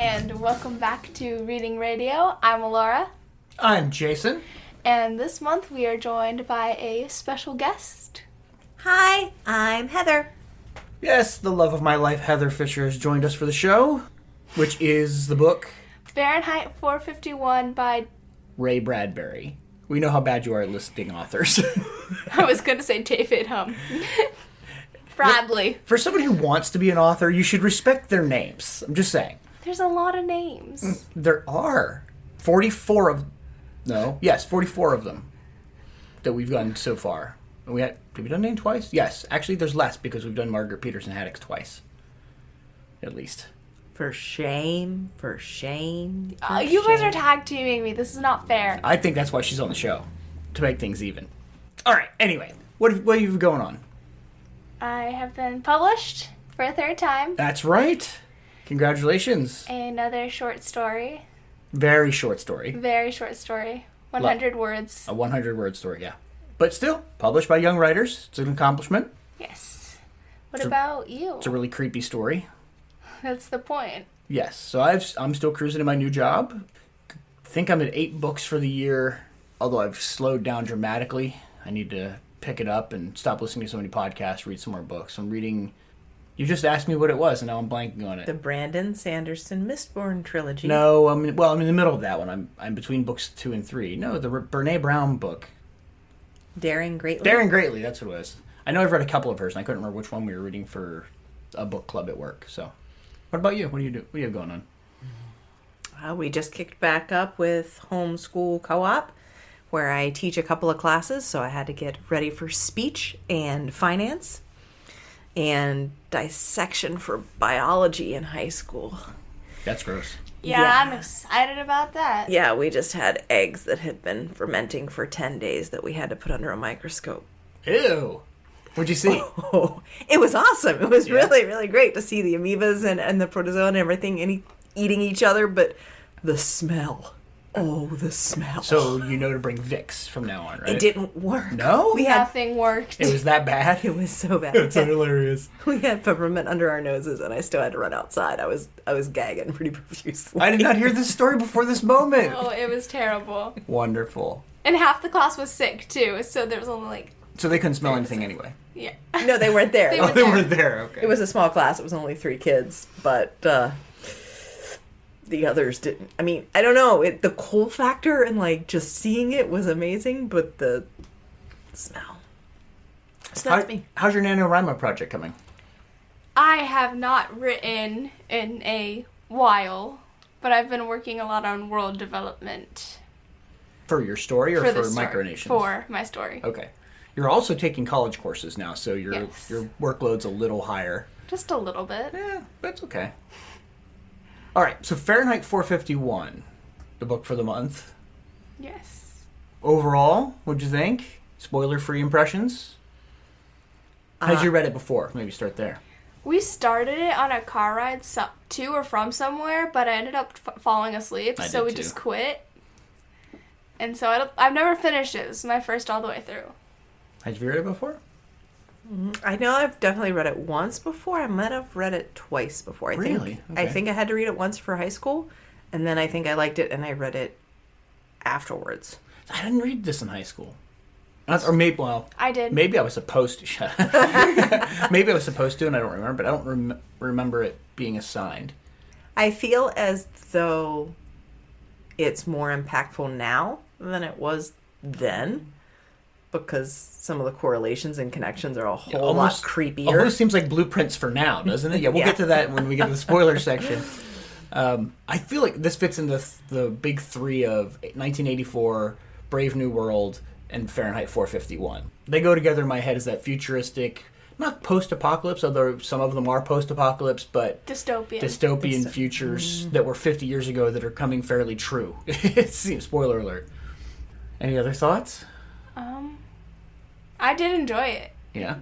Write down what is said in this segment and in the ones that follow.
and welcome back to Reading Radio. I'm Alora. I'm Jason. And this month we are joined by a special guest. Hi, I'm Heather. Yes, the love of my life, Heather Fisher, has joined us for the show, which is the book Fahrenheit 451 by Ray Bradbury. We know how bad you are at listing authors. I was going to say David Bradley. For somebody who wants to be an author, you should respect their names. I'm just saying. There's a lot of names. There are 44 of them that we've done so far. Have we done name twice? Yes. Actually, there's less because we've done Margaret Peterson Haddix twice. At least. For shame. You guys are tag teaming me. This is not fair. I think that's why she's on the show. To make things even. Alright, anyway. What have you going on? I have been published for a third time. That's right. Congratulations. Another short story. Very short story. 100 words. A 100-word story, yeah. But still, published by young writers. It's an accomplishment. Yes. What about you? It's a really creepy story. That's the point. Yes. So I'm still cruising in my new job. I think I'm at 8 books for the year, although I've slowed down dramatically. I need to pick it up and stop listening to so many podcasts, read some more books. I'm reading... You just asked me what it was, and now I'm blanking on it. The Brandon Sanderson Mistborn trilogy. No, I'm in the middle of that one. I'm between books 2 and 3. No, the Brene Brown book. Daring Greatly? Daring Greatly, that's what it was. I know I've read a couple of hers, and I couldn't remember which one we were reading for a book club at work. So, what about you? What do you have going on? We just kicked back up with homeschool co-op, where I teach a couple of classes, so I had to get ready for speech and finance and dissection for biology in high school. That's gross. Yeah, I'm excited about that. Yeah, we just had eggs that had been fermenting for 10 days that we had to put under a microscope. Ew. What'd you see? Oh, it was awesome. It was really, really great to see the amoebas and the protozoa and everything eating each other, but the smell. Oh, the smell. So you know to bring Vicks from now on, right? It didn't work. No? Nothing worked. It was that bad? It was so bad. It's hilarious. We had peppermint under our noses, and I still had to run outside. I was gagging pretty profusely. I did not hear this story before this moment. Oh, it was terrible. Wonderful. And half the class was sick, too, so there was only, So they couldn't smell anything anyway? Yeah. No, they weren't there. They weren't there, okay. It was a small class. It was only 3 kids, but the others didn't. I mean, I don't know. The cool factor and, just seeing it was amazing, but the smell. So that's me. How's your NaNoWriMo project coming? I have not written in a while, but I've been working a lot on world development. For your story or for Micronations? For my story. Okay. You're also taking college courses now, so your workload's a little higher. Just a little bit. Yeah, that's okay. All right, so Fahrenheit 451, the book for the month. Yes. Overall, what'd you think? Spoiler-free impressions? Had you read it before? Maybe start there. We started it on a car ride to or from somewhere, but I ended up falling asleep, so we just quit. And so I've never finished it. This is my first all the way through. Had you read it before? I know I've definitely read it once before. I might have read it twice before. Really? I think I had to read it once for high school, and then I think I liked it and I read it afterwards. I didn't read this in high school. Or maybe, I did. Maybe I was supposed to. Shut up. Maybe I was supposed to, and I don't remember. But I don't remember it being assigned. I feel as though it's more impactful now than it was then, because some of the correlations and connections are a whole lot creepier. Almost seems like blueprints for now, doesn't it? Yeah, we'll get to that when we get to the spoiler section. I feel like this fits into the big 3 of 1984, Brave New World, and Fahrenheit 451. They go together in my head as that futuristic, not post-apocalypse, although some of them are post-apocalypse, but dystopian futures that were 50 years ago that are coming fairly true. It seems, spoiler alert. Any other thoughts? I did enjoy it. Yeah?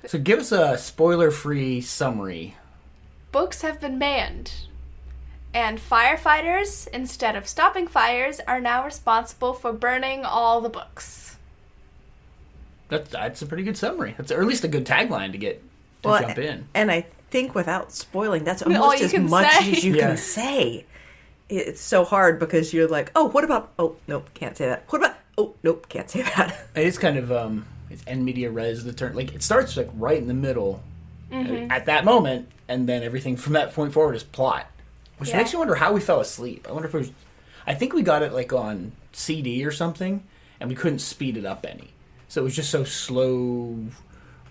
So give us a spoiler-free summary. Books have been banned. And firefighters, instead of stopping fires, are now responsible for burning all the books. That's a pretty good summary. That's or at least a good tagline to jump in. And I think without spoiling. That's almost as much as you can say. It's so hard because you're like, oh, what about, oh, nope, can't say that. What about, oh, nope, can't say that. It's kind of, it's en media res, the term. Like, it starts, like, right in the middle at that moment, and then everything from that point forward is plot. Which makes you wonder how we fell asleep. I wonder if it was, I think we got it, like, on CD or something, and we couldn't speed it up any. So it was just so slow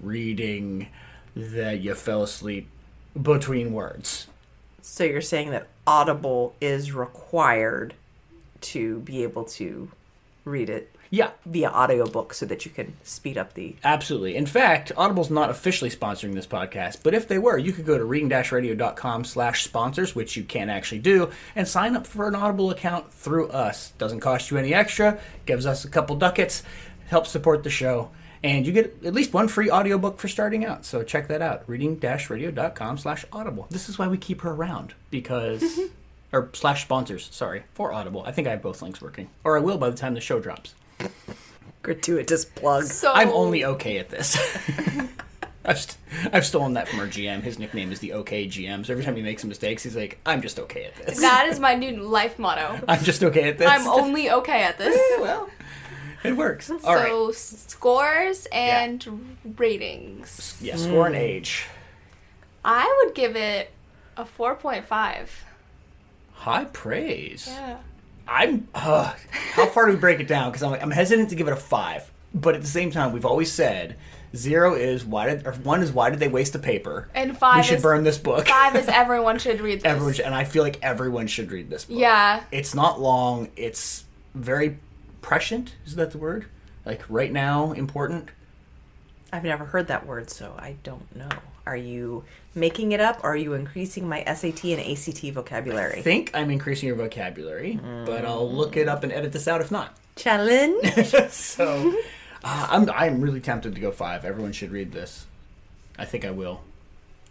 reading that you fell asleep between words. So you're saying that Audible is required to be able to read it via audiobook so that you can speed up the... Absolutely. In fact, Audible's not officially sponsoring this podcast, but if they were, you could go to reading-radio.com/sponsors, which you can actually do, and sign up for an Audible account through us. Doesn't cost you any extra, gives us a couple ducats, helps support the show, and you get at least one free audiobook for starting out. So check that out, reading-radio.com/audible. This is why we keep her around, because... or /sponsors, sorry, for Audible. I think I have both links working. Or I will by the time the show drops. Gratuitous plug. So... I'm only okay at this. I've stolen that from our GM. His nickname is the OK GM. So every time he makes mistakes, he's like, I'm just okay at this. That is my new life motto. I'm just okay at this. I'm only okay at this. Well, it works. All so right. Scores and ratings. Yeah, score and age. I would give it a 4.5. High praise. Yeah. How far do we break it down? Because I'm hesitant to give it a 5. But at the same time, we've always said 0 is 1 is why did they waste the paper? And 5 we should burn this book. 5 is everyone should read this. And I feel like everyone should read this book. Yeah. It's not long. It's very prescient. Is that the word? Like right now, important. I've never heard that word, so I don't know. Are you making it up, or are you increasing my SAT and ACT vocabulary? I think I'm increasing your vocabulary, but I'll look it up and edit this out if not. Challenge. So, I'm really tempted to go 5. Everyone should read this. I think I will.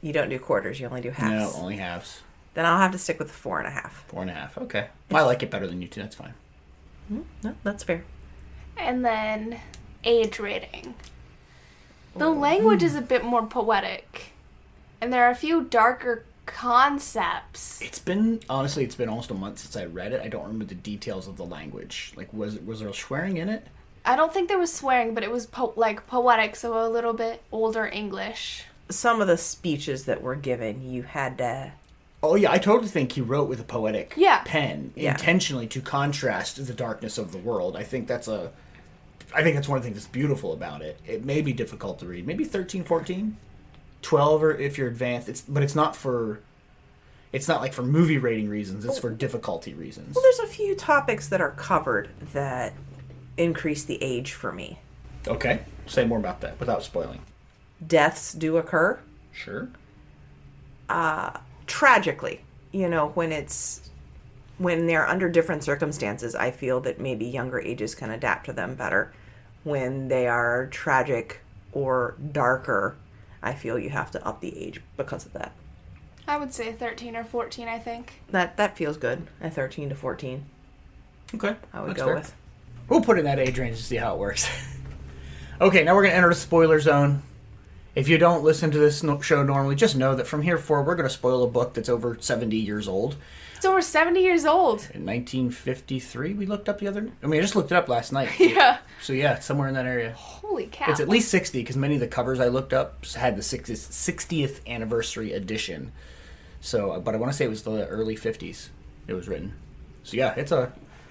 You don't do quarters. You only do halves. No, only halves. Then I'll have to stick with 4.5. 4.5. Okay. I like it better than you two. That's fine. No, that's fair. And then age rating. The language is a bit more poetic. And there are a few darker concepts. It's been almost a month since I read it. I don't remember the details of the language. Like, was there swearing in it? I don't think there was swearing, but it was poetic, so a little bit older English. Some of the speeches that were given, you had to... Oh, yeah, I totally think he wrote with a poetic pen intentionally to contrast the darkness of the world. I think that's one of the things that's beautiful about it. It may be difficult to read. Maybe 13, 14, 12, or if you're advanced. But it's not like for movie rating reasons. It's for difficulty reasons. Well, there's a few topics that are covered that increase the age for me. Okay. Say more about that without spoiling. Deaths do occur. Sure. Tragically, when they're under different circumstances, I feel that maybe younger ages can adapt to them better. When they are tragic or darker, I feel you have to up the age because of that. I would say 13 or 14, I think. That feels good. At 13 to 14. Okay. I would go with. We'll put in that age range to see how it works. Okay, now we're going to enter the spoiler zone. If you don't listen to this show normally, just know that from here forward, we're going to spoil a book that's over 70 years old. It's over 70 years old. In 1953, we looked up I just looked it up last night. Yeah. So yeah, somewhere in that area. Holy cow. It's at least 60, because many of the covers I looked up had the 60th anniversary edition. So, but I want to say it was the early 50s it was written. So yeah, it's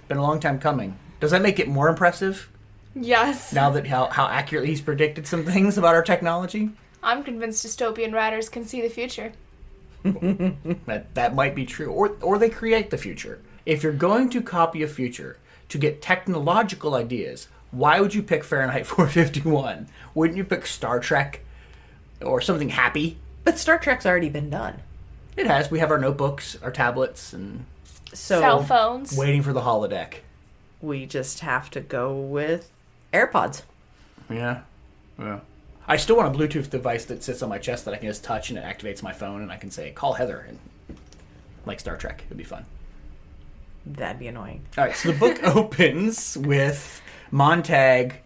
been a long time coming. Does that make it more impressive? Yes. Now that how accurately he's predicted some things about our technology? I'm convinced dystopian writers can see the future. That might be true. Or they create the future. If you're going to copy a future to get technological ideas, why would you pick Fahrenheit 451? Wouldn't you pick Star Trek or something happy? But Star Trek's already been done. It has. We have our notebooks, our tablets, and cell phones. Waiting for the holodeck. We just have to go with AirPods. Yeah. I still want a Bluetooth device that sits on my chest that I can just touch and it activates my phone and I can say, call Heather, and like Star Trek. It'd be fun. That'd be annoying. All right, so the book opens with Montag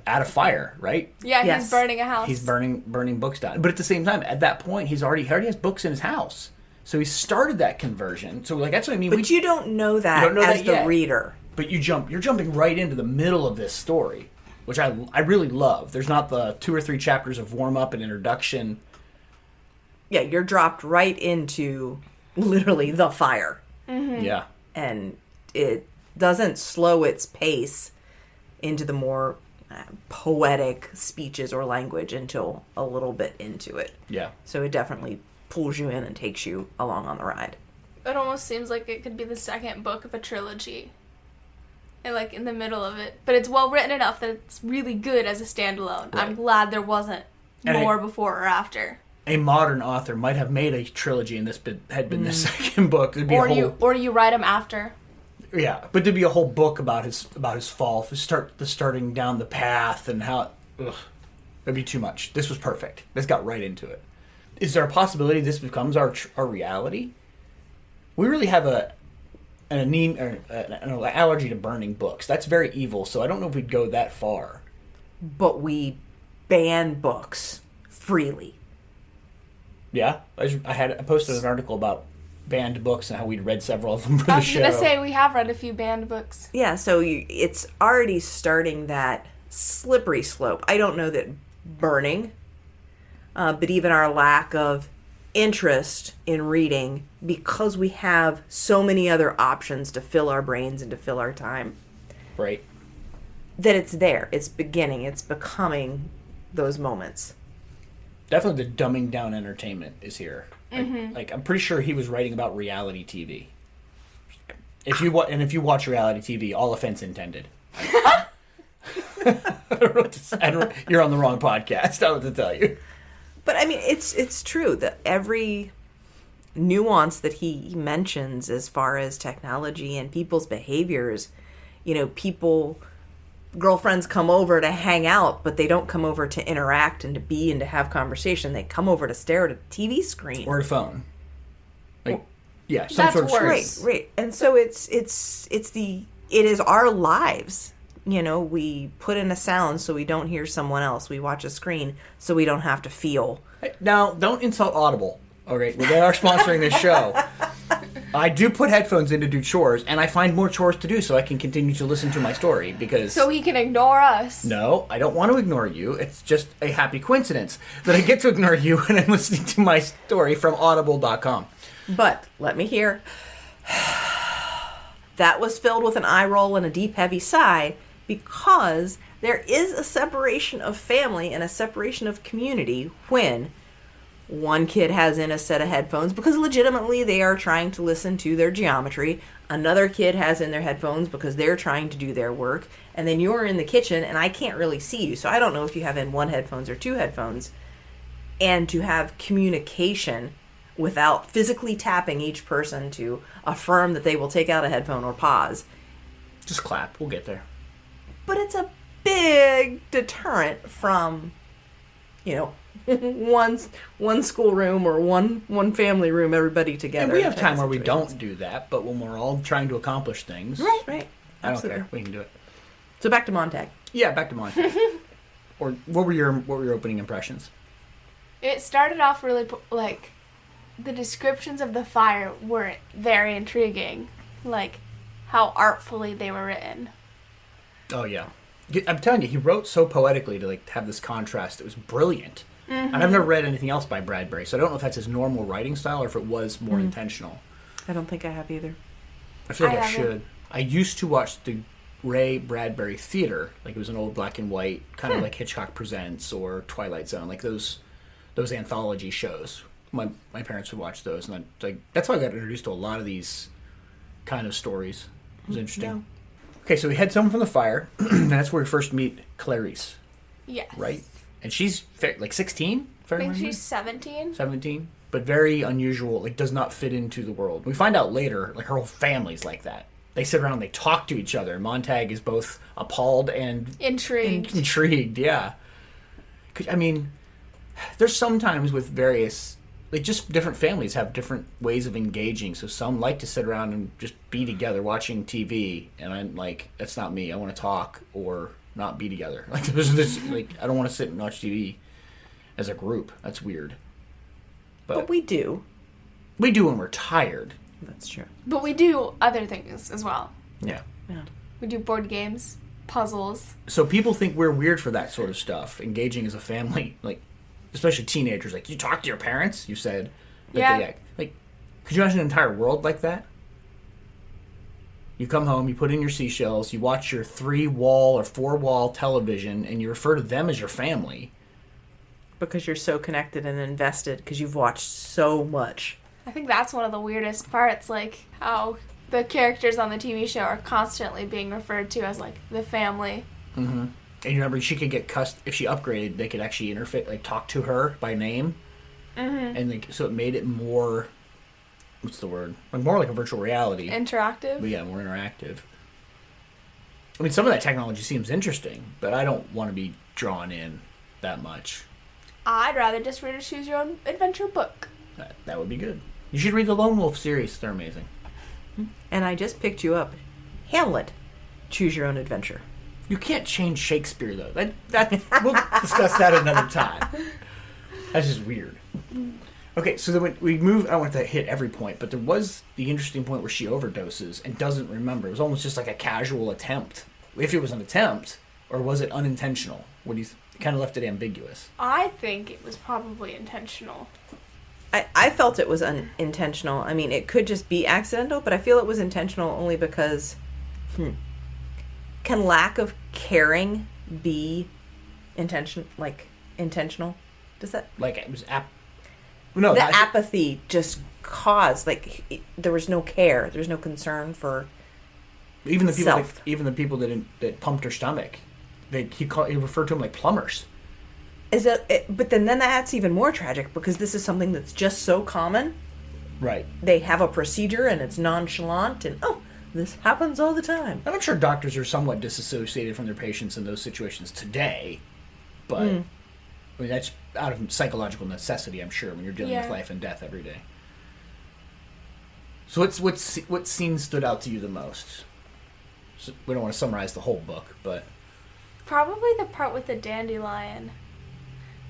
at a fire, right? Yeah, he's burning a house. He's burning books down. But at the same time, at that point, he already has books in his house. So he started that conversion. So like that's what I mean. But you don't know that as the reader. But you're jumping right into the middle of this story, which I really love. There's not the 2 or 3 chapters of warm up and introduction. Yeah, you're dropped right into literally the fire. Mm-hmm. Yeah. And it doesn't slow its pace into the more poetic speeches or language until a little bit into it. Yeah. So it definitely pulls you in and takes you along on the ride. It almost seems like it could be the second book of a trilogy. And like in the middle of it. But it's well written enough that it's really good as a standalone. Right. I'm glad there wasn't more before or after. A modern author might have made a trilogy and this had been the second book. It'd be or you write them after. Yeah, but there'd be a whole book about his fall, starting down the path and how it'd be too much. This was perfect. This got right into it. Is there a possibility this becomes our reality? We really have an allergy to burning books. That's very evil, so I don't know if we'd go that far. But we ban books freely. Yeah, I posted an article about banned books and how we'd read several of them for the show. I was going to say, we have read a few banned books. Yeah, so it's already starting that slippery slope. I don't know that burning, but even our lack of interest in reading, because we have so many other options to fill our brains and to fill our time. Right. That it's there. It's becoming those moments. Definitely the dumbing down entertainment is here. Mm-hmm. Like I'm pretty sure he was writing about reality TV. If you watch reality TV, all offense intended. I don't know what to say. You're on the wrong podcast. I don't know what to tell you. But I mean, it's true that every nuance that he mentions as far as technology and people's behaviors, girlfriends come over to hang out, but they don't come over to interact and to be and to have conversation. They come over to stare at a TV screen or a phone. Some that's sort of worse. Right. And so it is our lives. We put in a sound so we don't hear someone else. We watch a screen so we don't have to feel. Now, don't insult Audible. Okay, they are sponsoring this show. I do put headphones in to do chores, and I find more chores to do so I can continue to listen to my story because... So he can ignore us. No, I don't want to ignore you. It's just a happy coincidence that I get to ignore you when I'm listening to my story from audible.com. But, let me hear. That was filled with an eye roll and a deep, heavy sigh because there is a separation of family and a separation of community when... one kid has in a set of headphones because legitimately they are trying to listen to their geometry. Another kid has in their headphones because they're trying to do their work. And then you're in the kitchen and I can't really see you. So I don't know if you have in one headphones or two headphones. And to have communication without physically tapping each person to affirm that they will take out a headphone or pause. Just clap. We'll get there. But it's a big deterrent from, one schoolroom or one family room, everybody together. And we have time where we don't do that, but when we're all trying to accomplish things, right. I don't care. We can do it. So back to Montag. Yeah, back to Montag. Or what were your opening impressions? It started off really the descriptions of the fire were very intriguing, how artfully they were written. Oh yeah, I'm telling you, he wrote so poetically to have this contrast. It was brilliant. Mm-hmm. And I've never read anything else by Bradbury, so I don't know if that's his normal writing style or if it was more intentional. I don't think I have either. I feel like I should. I used to watch the Ray Bradbury Theater, it was an old black and white, kind of like Hitchcock Presents or Twilight Zone, those anthology shows. My parents would watch those, and that's how I got introduced to a lot of these kind of stories. It was interesting. Yeah. Okay, so we had someone from the fire, and that's where we first meet Clarice. Yes. Right? And she's 16? I think she's 17. 17? But very unusual, does not fit into the world. We find out later, her whole family's like that. They sit around and they talk to each other. Montag is both appalled and... Intrigued, yeah. There's sometimes with various... just different families have different ways of engaging. So some like to sit around and just be together watching TV. And I'm like, that's not me. I want to talk. Or not be together. Like there's this, like I don't want to sit and watch TV as a group. That's weird. But we do. We do when we're tired. That's true. But we do other things as well. Yeah. We do board games, puzzles. So people think we're weird for that sort of stuff, engaging as a family, like especially teenagers. Like, you talk to your parents? You said that yeah. they act. Like, could you imagine an entire world like that? You come home, you put in your seashells, you watch your 3-wall or 4-wall television, and you refer to them as your family. Because you're so connected and invested, because you've watched so much. I think that's one of the weirdest parts, like how the characters on the TV show are constantly being referred to as, like, the family. Mm-hmm. And you remember, she could get if she upgraded, they could actually interface, like, talk to her by name. Mm-hmm. And like, so it made it more, what's the word? Like, more like a virtual reality. Interactive? But yeah, more interactive. I mean, some of that technology seems interesting, but I don't want to be drawn in that much. I'd rather just read a Choose Your Own Adventure book. That would be good. You should read the Lone Wolf series. They're amazing. And I just picked you up. Hamlet. Choose Your Own Adventure. You can't change Shakespeare, though. We'll discuss that another time. That's just weird. Okay, so then when we move, I don't want to hit every point, but there was the interesting point where she overdoses and doesn't remember. It was almost just like a casual attempt. If it was an attempt, or was it unintentional? What do you kind of left it ambiguous? I think it was probably intentional. I felt it was unintentional. I mean, it could just be accidental, but I feel it was intentional only because... Can lack of caring be intentional? Does that... Like, it was... apathy just caused, like, there was no care. There was no concern for even the people self. Even the people that pumped her stomach, he referred to them like plumbers. But then that's even more tragic, because this is something that's just so common. Right. They have a procedure and it's nonchalant and, this happens all the time. And I'm sure doctors are somewhat disassociated from their patients in those situations today, but I mean, that's out of psychological necessity, I'm sure, when you're dealing with life and death every day. So what scene stood out to you the most? So we don't want to summarize the whole book, but... Probably the part with the dandelion,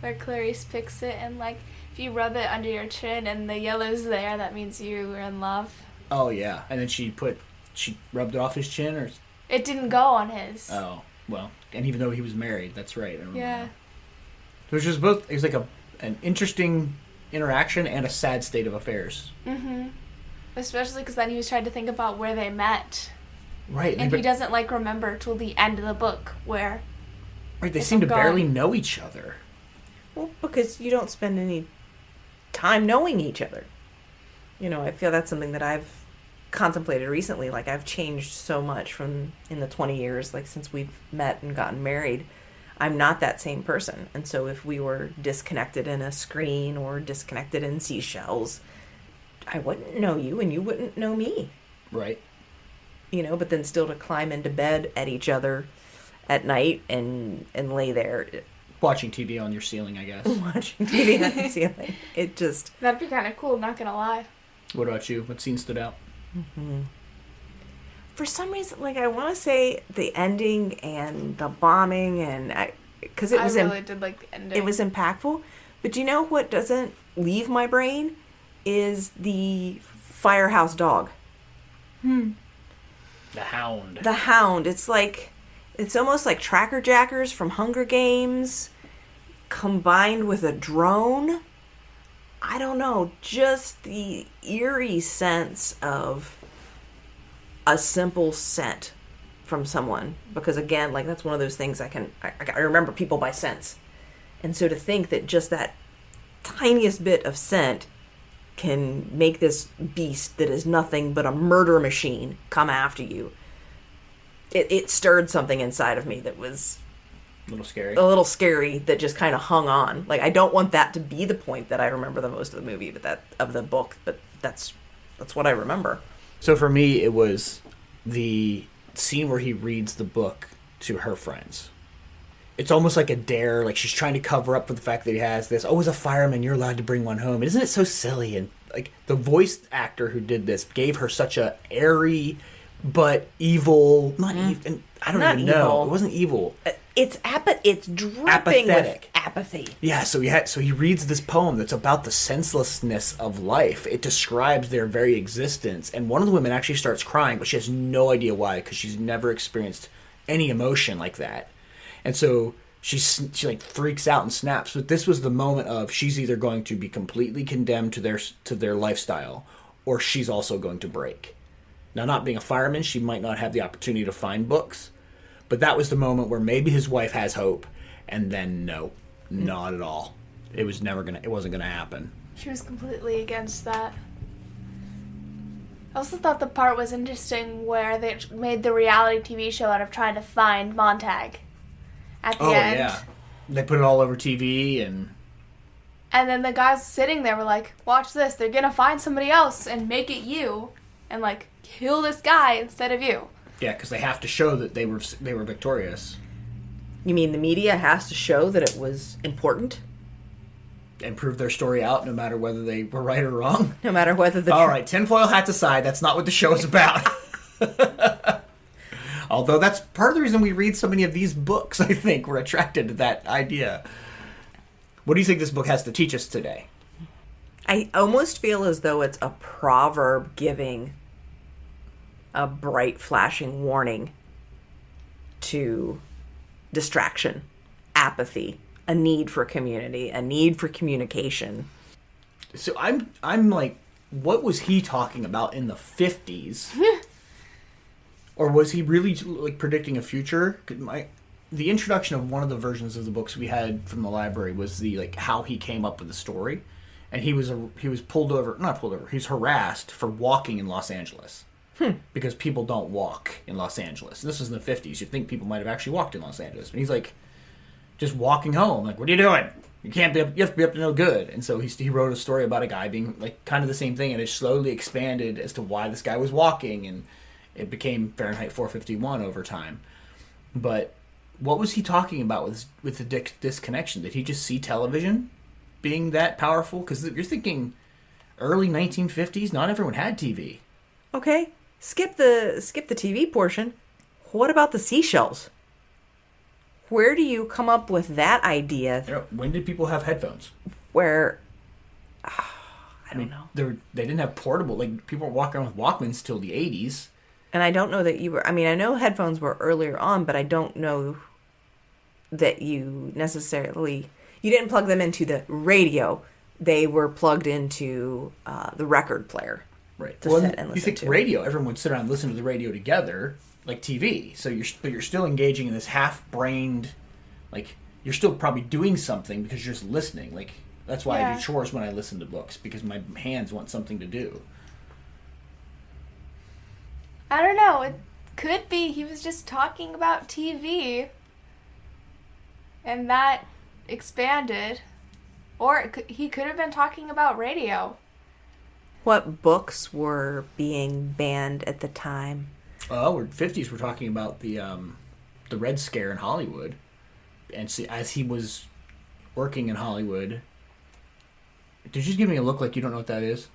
where Clarice picks it, and, like, if you rub it under your chin and the yellow's there, that means you were in love. Oh, yeah. And then she rubbed it off his chin, or... It didn't go on his. Oh, well. And even though he was married, that's right. I remember that. It was just both... It was like an interesting interaction and a sad state of affairs. Mm-hmm. Especially because then he was trying to think about where they met. Right. And he doesn't, like, remember till the end of the book where... Right, they seem to barely know each other. Well, because you don't spend any time knowing each other. You know, I feel that's something that I've contemplated recently. Like, I've changed so much from in the 20 years, like, since we've met and gotten married. I'm not that same person. And so if we were disconnected in a screen or disconnected in seashells, I wouldn't know you and you wouldn't know me. Right. You know, but then still to climb into bed at each other at night and lay there. Watching TV on your ceiling, I guess. Watching TV on the ceiling. It just... That'd be kind of cool, not gonna lie. What about you? What scene stood out? Mm-hmm. For some reason, like, I want to say the ending and the bombing, and because it was... I really did like the ending. It was impactful. But do you know what doesn't leave my brain? Is the firehouse dog. The Hound. The Hound. It's like... It's almost like Tracker Jackers from Hunger Games combined with a drone. I don't know. Just the eerie sense of a simple scent from someone. Because again, like, that's one of those things I remember people by scents. And so to think that just that tiniest bit of scent can make this beast that is nothing but a murder machine come after you. It stirred something inside of me that was a little scary, that just kind of hung on. Like, I don't want that to be the point that I remember the most of the movie, of the book, but that's what I remember. So for me, it was the scene where he reads the book to her friends. It's almost like a dare, like she's trying to cover up for the fact that he has this. Oh, as a fireman, you're allowed to bring one home. Isn't it so silly? And like, the voice actor who did this gave her such a airy but evil, not even, I don't even know. It wasn't evil. It's dripping Apathetic. with apathy. Yeah, so he reads this poem that's about the senselessness of life. It describes their very existence, and one of the women actually starts crying, but she has no idea why, because she's never experienced any emotion like that. And so she like freaks out and snaps. But this was the moment of she's either going to be completely condemned to their lifestyle, or she's also going to break. Now, not being a fireman, she might not have the opportunity to find books. But that was the moment where maybe his wife has hope, and then no, not at all. It wasn't gonna happen. She was completely against that. I also thought the part was interesting where they made the reality TV show out of trying to find Montag at the end. Oh, yeah. They put it all over TV, and then the guys sitting there were like, watch this, they're gonna find somebody else and make it you, and like, kill this guy instead of you. Yeah, because they have to show that they were victorious. You mean the media has to show that it was important? And prove their story out, no matter whether they were right or wrong? No matter whether the... All right, tinfoil hats aside, that's not what the show is about. Although that's part of the reason we read so many of these books, I think. We're attracted to that idea. What do you think this book has to teach us today? I almost feel as though it's a proverb giving a bright flashing warning to distraction, apathy, a need for community, a need for communication. So I'm like, what was he talking about in the 50s? Or was he really like predicting a future? The introduction of one of the versions of the books we had from the library was the like how he came up with the story, and he was harassed for walking in Los Angeles. Because people don't walk in Los Angeles. And this was in the 50s. You'd think people might have actually walked in Los Angeles. But he's like, just walking home. Like, what are you doing? You have to be up to no good. And so he wrote a story about a guy being like kind of the same thing. And it slowly expanded as to why this guy was walking. And it became Fahrenheit 451 over time. But what was he talking about with the disconnection? Did he just see television being that powerful? Because you're thinking early 1950s, not everyone had TV. Okay. Skip the TV portion. What about the seashells? Where do you come up with that idea? When did people have headphones? I don't know. They didn't have portable, like people were walking around with Walkmans till the 80s. And I don't know that I know headphones were earlier on, but I don't know that you didn't plug them into the radio. They were plugged into the record player. Right. You think radio, everyone would sit around and listen to the radio together, like TV. So you're still engaging in this half-brained, like, you're still probably doing something because you're just listening. Like, that's why I do chores when I listen to books, because my hands want something to do. I don't know. It could be he was just talking about TV, and that expanded. Or he could have been talking about radio. What books were being banned at the time? We're 50s. We're talking about the Red Scare in Hollywood, and see, as he was working in Hollywood. Did you just give me a look like you don't know what that is?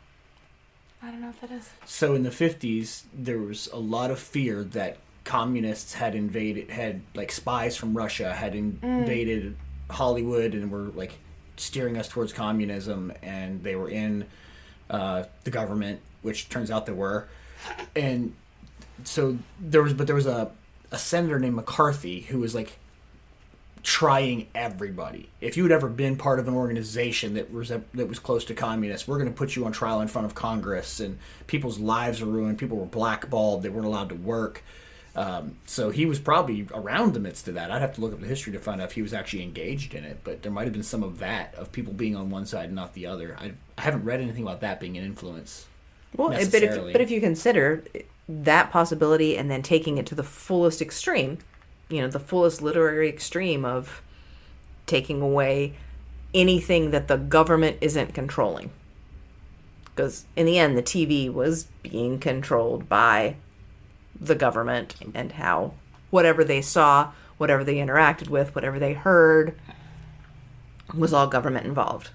I don't know what that is. So in the 50s, there was a lot of fear that communists had like spies from Russia had invaded Hollywood and were like steering us towards communism, and they were in the government, which turns out there were. And so there was a senator named McCarthy who was like trying everybody. If you had ever been part of an organization that was close to communists, we're going to put you on trial in front of Congress, and people's lives were ruined. People were blackballed. They weren't allowed to work. So he was probably around the midst of that. I'd have to look up the history to find out if he was actually engaged in it, but there might have been some of that, of people being on one side and not the other. I haven't read anything about that being an influence. Well, but if you consider that possibility and then taking it to the fullest extreme, the fullest literary extreme of taking away anything that the government isn't controlling. Because in the end, the TV was being controlled by the government, and how whatever they saw, whatever they interacted with, whatever they heard was all government involved.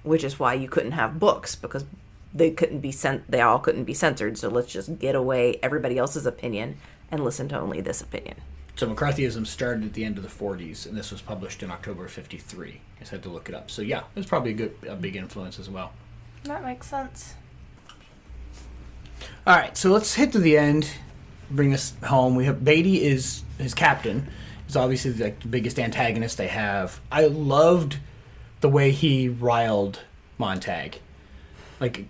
Which is why you couldn't have books, because they all couldn't be censored. So let's just get away everybody else's opinion and listen to only this opinion. So McCarthyism started at the end of the 40s, and this was published in October of 53. I just had to look it up. So yeah, it was probably a big influence as well. That makes sense. All right, so let's hit to the end, bring us home. We have Beatty is his captain. He's obviously like the biggest antagonist they have. I loved the way he riled Montag. Like,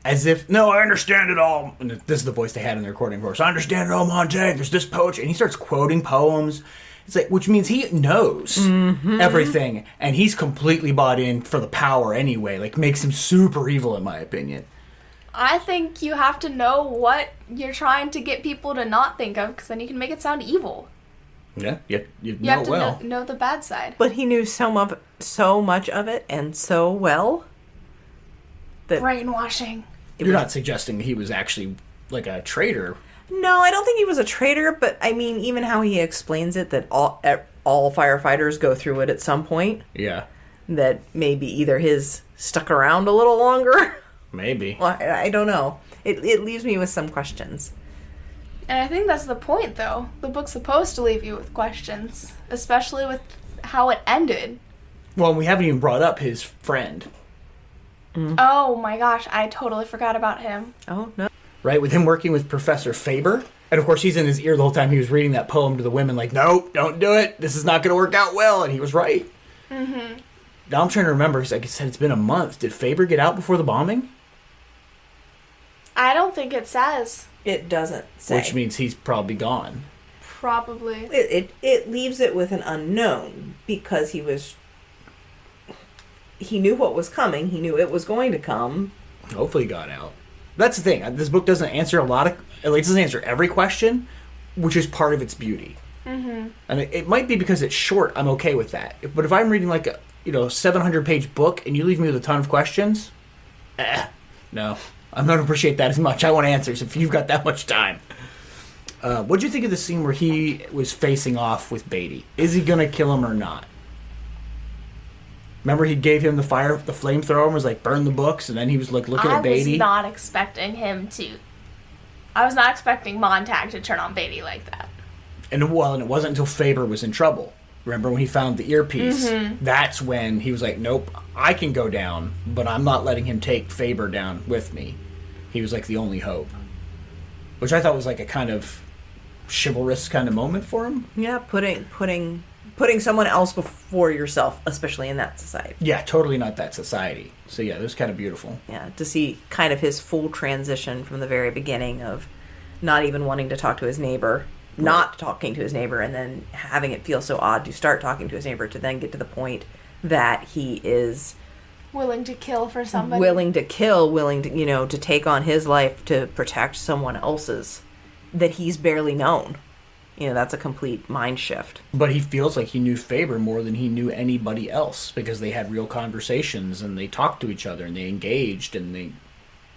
as if, no, I understand it all. And this is the voice they had in the recording course. I understand it all, Montag. There's this poetry. And he starts quoting poems. It's like, which means he knows everything. And he's completely bought in for the power anyway. Like, makes him super evil, in my opinion. I think you have to know what you're trying to get people to not think of, because then you can make it sound evil. Yeah, you You have to know the bad side. But he knew so much of it and so well that Brainwashing. You're not suggesting he was actually like a traitor. No, I don't think he was a traitor, but I mean, even how he explains it, that all firefighters go through it at some point. Yeah. That maybe either his stuck around a little longer. Maybe. Well, I don't know. It leaves me with some questions. And I think that's the point, though. The book's supposed to leave you with questions, especially with how it ended. Well, we haven't even brought up his friend. Oh my gosh, I totally forgot about him. Oh, no. Right, with him working with Professor Faber. And of course, he's in his ear the whole time he was reading that poem to the women, like, no, don't do it. This is not going to work out well. And he was right. Mm-hmm. Now I'm trying to remember, because like I said, it's been a month. Did Faber get out before the bombing? I don't think it says. It doesn't say. Which means he's probably gone. Probably. It leaves it with an unknown, because he knew what was coming. He knew it was going to come. Hopefully he got out. That's the thing. This book doesn't answer it doesn't answer every question, which is part of its beauty. Mm-hmm. And it might be because it's short. I'm okay with that. But if I'm reading like a 700-page book and you leave me with a ton of questions, no, I'm not going to appreciate that as much. I want answers if you've got that much time. What do you think of the scene where he was facing off with Beatty? Is he going to kill him or not? Remember he gave him the flamethrower and was like, burn the books, and then he was like looking at Beatty? I was not expecting him to. I was not expecting Montag to turn on Beatty like that. And it wasn't until Faber was in trouble. Remember when he found the earpiece? Mm-hmm. That's when he was like, nope, I can go down, but I'm not letting him take Faber down with me. He was like the only hope. Which I thought was like a kind of chivalrous kind of moment for him. Yeah, putting someone else before yourself, especially in that society. Yeah, totally not that society. So yeah, it was kind of beautiful. Yeah, to see kind of his full transition from the very beginning of not even wanting to talk to his neighbor, not talking to his neighbor, and then having it feel so odd to start talking to his neighbor, to then get to the point that he is willing to kill for somebody. Willing to to take on his life to protect someone else's that he's barely known. That's a complete mind shift. But he feels like he knew Faber more than he knew anybody else, because they had real conversations and they talked to each other and they engaged and they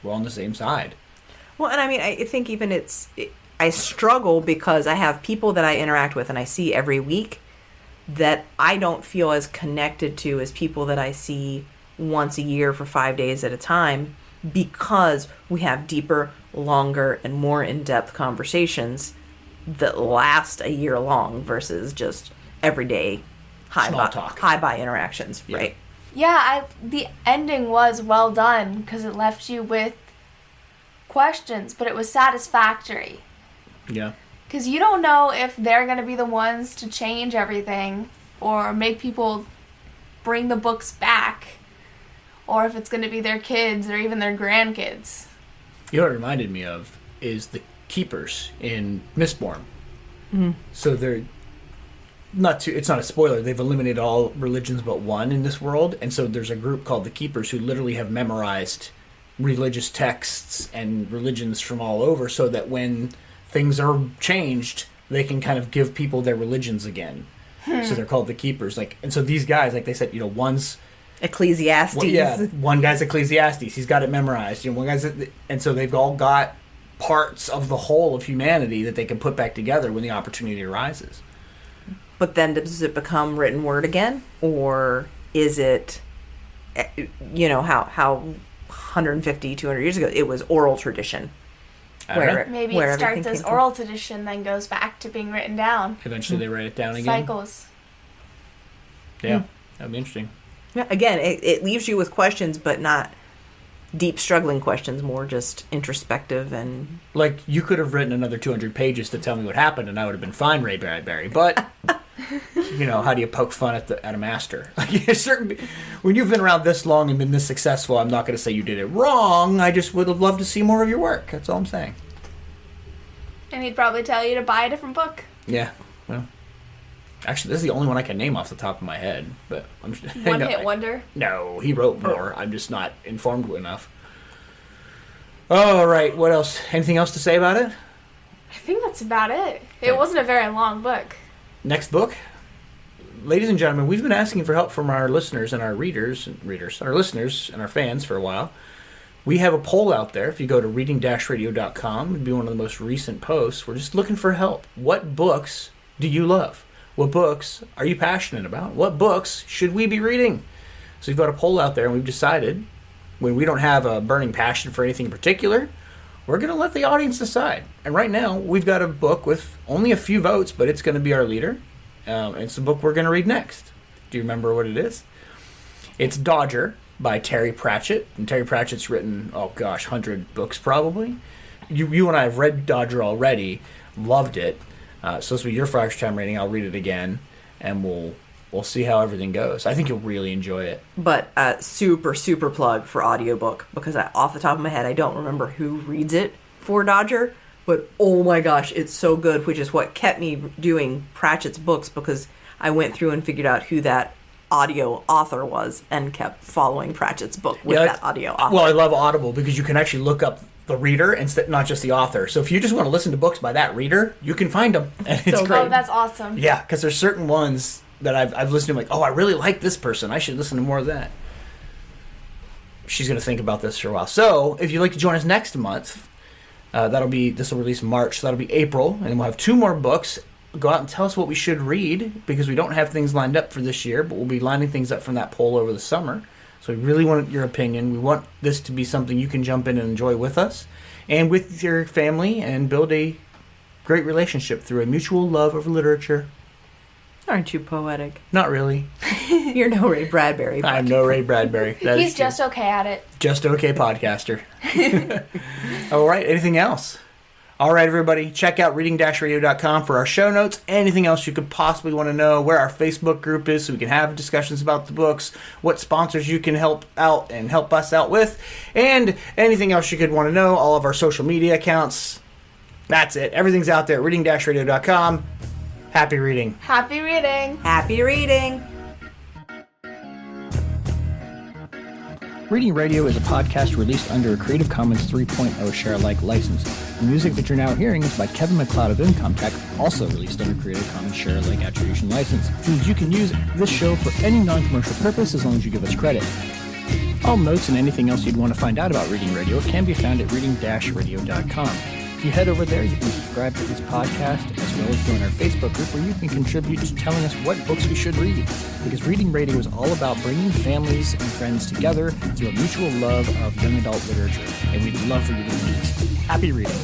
were on the same side. Well, and I mean, I think even I struggle because I have people that I interact with and I see every week that I don't feel as connected to as people that I see once a year for 5 days at a time, because we have deeper, longer, and more in-depth conversations that last a year long versus just everyday high-buy interactions, yeah. Right? Yeah, the ending was well done because it left you with questions, but it was satisfactory. Yeah. Because you don't know if they're going to be the ones to change everything or make people bring the books back, or if it's going to be their kids or even their grandkids. You know what it reminded me of is the keepers in Mistborn. Mm. So they're it's not a spoiler, they've eliminated all religions but one in this world, and so there's a group called the Keepers who literally have memorized religious texts and religions from all over, so that when things are changed, they can kind of give people their religions again. So they're called the Keepers. And so these guys, like they said, one's Ecclesiastes. One guy's Ecclesiastes. He's got it memorized. One guy's, and so they've all got parts of the whole of humanity that they can put back together when the opportunity arises. But then does it become written word again? Or is it, how 150, 200 years ago, it was oral tradition? Maybe it starts as oral tradition, then goes back to being written down. Eventually they write it down again. Cycles. Yeah, that'd be interesting. Yeah, again, it leaves you with questions, but not deep, struggling questions, more just introspective and... Like, you could have written another 200 pages to tell me what happened, and I would have been fine, Ray Bradbury. But, you know, how do you poke fun at a master? When you've been around this long and been this successful, I'm not going to say you did it wrong. I just would have loved to see more of your work. That's all I'm saying. And he'd probably tell you to buy a different book. Yeah, well... Actually, this is the only one I can name off the top of my head. But I'm just, One-hit wonder? No, he wrote more. I'm just not informed enough. All right, what else? Anything else to say about it? I think that's about it. It wasn't a very long book. Next book? Ladies and gentlemen, we've been asking for help from our listeners and our our listeners and our fans for a while. We have a poll out there. If you go to reading-radio.com, it'd be one of the most recent posts. We're just looking for help. What books do you love? What books are you passionate about? What books should we be reading? So we've got a poll out there, and we've decided when we don't have a burning passion for anything in particular, we're going to let the audience decide. And right now, we've got a book with only a few votes, but it's going to be our leader. And it's the book we're going to read next. Do you remember what it is? It's Dodger by Terry Pratchett. And Terry Pratchett's written, 100 books probably. You and I have read Dodger already, loved it. So this will be your first time reading. I'll read it again, and we'll see how everything goes. I think you'll really enjoy it. But super plug for audiobook, because off the top of my head, I don't remember who reads it for Dodger, but oh my gosh, it's so good, which is what kept me doing Pratchett's books, because I went through and figured out who that audio author was and kept following Pratchett's book with that audio author. Well, I love Audible because you can actually look up the reader instead, not just the author. So if you just want to listen to books by that reader, you can find them, and it's great. Oh, that's awesome. Yeah, because there's certain ones that I've listened to, like, I really like this person. I should listen to more of that. She's going to think about this for a while. So if you'd like to join us next month, this will release March, so that'll be April, and then we'll have 2 more books. Go out and tell us what we should read, because we don't have things lined up for this year, but we'll be lining things up from that poll over the summer. So we really want your opinion. We want this to be something you can jump in and enjoy with us and with your family, and build a great relationship through a mutual love of literature. Aren't you poetic? Not really. You're no Ray Bradbury. I'm no Ray Bradbury. He's just okay at it. Just okay podcaster. All right, anything else? All right, everybody, check out reading-radio.com for our show notes, anything else you could possibly want to know, where our Facebook group is so we can have discussions about the books, what sponsors you can help out and help us out with, and anything else you could want to know, all of our social media accounts. That's it. Everything's out there at reading-radio.com. Happy reading. Happy reading. Happy reading. Reading Radio is a podcast released under a Creative Commons 3.0 share-alike license. The music that you're now hearing is by Kevin MacLeod of Income Tech, also released under Creative Commons share-alike attribution license, which means you can use this show for any non-commercial purpose as long as you give us credit. All notes and anything else you'd want to find out about Reading Radio can be found at reading-radio.com. If you head over there, you can subscribe to this podcast as well as join our Facebook group where you can contribute to telling us what books we should read. Because Reading Radio is all about bringing families and friends together through a mutual love of young adult literature. And we'd love for you to read it. Happy reading.